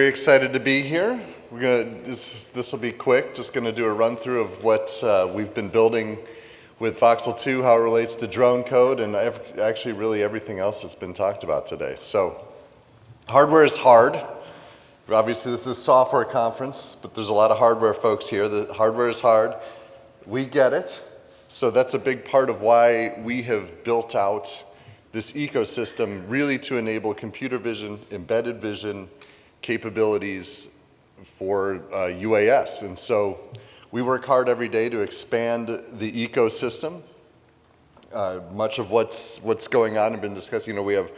Very excited to be here. This will be quick, just going to do a run through of what we've been building with Voxel 2, how it relates to drone code, and actually really everything else that's been talked about today. So hardware is hard. Obviously this is a software conference, but there's a lot of hardware folks here. The hardware is hard. We get it. So that's a big part of why we have built out this ecosystem really to enable computer vision, embedded vision capabilities for UAS. And so we work hard every day to expand the ecosystem. Much of what's going on and been discussed, we have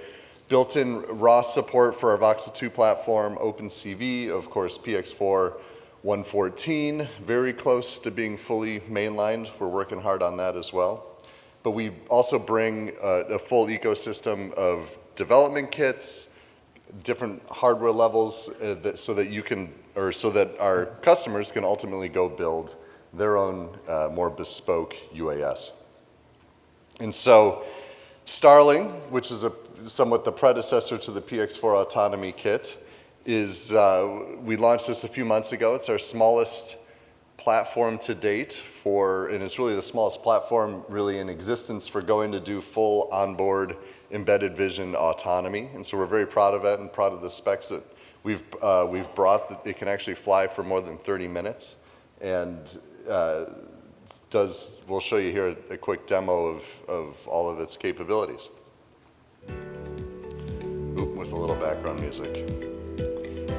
built-in raw support for our Voxel 2 platform, OpenCV, of course PX4 114, very close to being fully mainlined. We're working hard on that as well. But we also bring a full ecosystem of development kits, different hardware levels so that our customers can ultimately go build their own more bespoke UAS. And so Starling, which is somewhat the predecessor to the PX4 autonomy kit, we launched this a few months ago. It's our smallest platform to date and it's really the smallest platform really in existence for going to do full onboard embedded vision autonomy. And so we're very proud of it and proud of the specs that we've brought, that it can actually fly for more than 30 minutes. And we'll show you here a quick demo of all of its capabilities. With a little background music.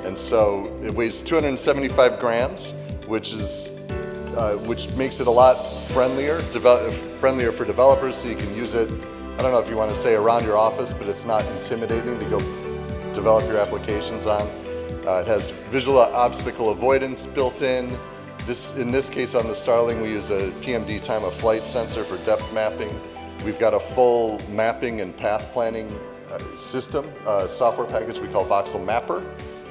And so it weighs 275 grams, which makes it a lot friendlier for developers, so you can use it, I don't know if you want to say around your office, but it's not intimidating to go develop your applications on. It has visual obstacle avoidance built in. In this case on the Starling, we use a PMD time of flight sensor for depth mapping. We've got a full mapping and path planning system, software package we call Voxel Mapper,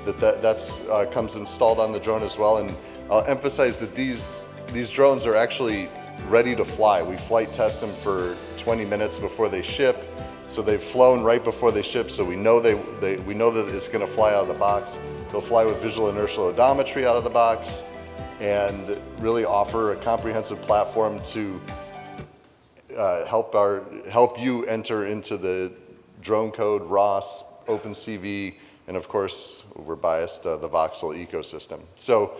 that comes installed on the drone as well. And I'll emphasize that these drones are actually ready to fly. We flight test them for 20 minutes before they ship. So they've flown right before they ship, so we know that it's going to fly out of the box. They'll fly with visual inertial odometry out of the box and really offer a comprehensive platform to help you enter into the drone code, ROS, OpenCV, and of course, we're biased, the Voxel ecosystem. So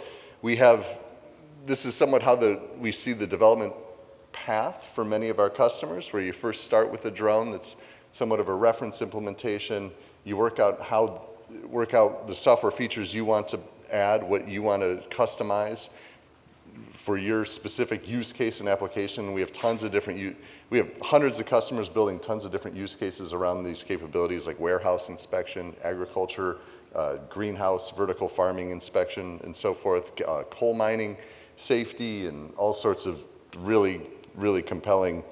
this is somewhat how we see the development path for many of our customers, where you first start with a drone that's somewhat of a reference implementation. You work out the software features you want to add, what you want to customize for your specific use case and application. We have we have hundreds of customers building tons of different use cases around these capabilities, like warehouse inspection, agriculture, greenhouse, vertical farming inspection, and so forth, coal mining, safety, and all sorts of really, really compelling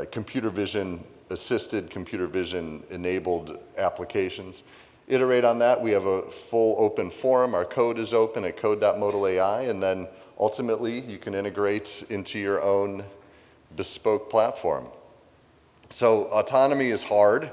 computer vision assisted, computer vision enabled applications. Iterate on that. We have a full open forum. Our code is open at code.modalai, and then ultimately you can integrate into your own bespoke platform. So autonomy is hard,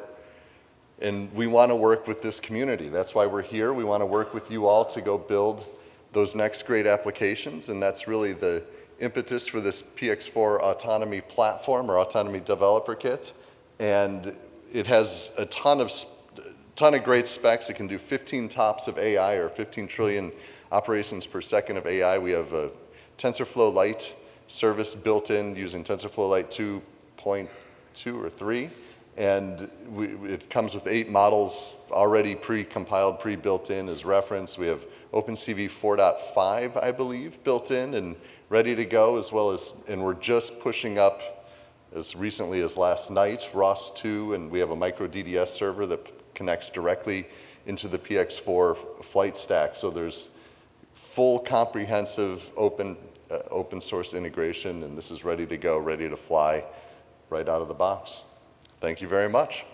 and we want to work with this community. That's why we're here. We want to work with you all to go build those next great applications, and that's really the impetus for this PX4 autonomy platform or autonomy developer kit. And it has a ton of great specs. It can do 15 TOPS of AI, or 15 trillion operations per second of AI. We have a TensorFlow Lite service built in using TensorFlow Lite 2.2 or 3. And it comes with 8 models already pre-compiled, pre-built in as reference. We have OpenCV 4.5, I believe, built in and ready to go, and we're just pushing up as recently as last night, ROS 2, and we have a micro DDS server that connects directly into the PX4 flight stack. So there's full comprehensive open source integration, and this is ready to go, ready to fly right out of the box. Thank you very much.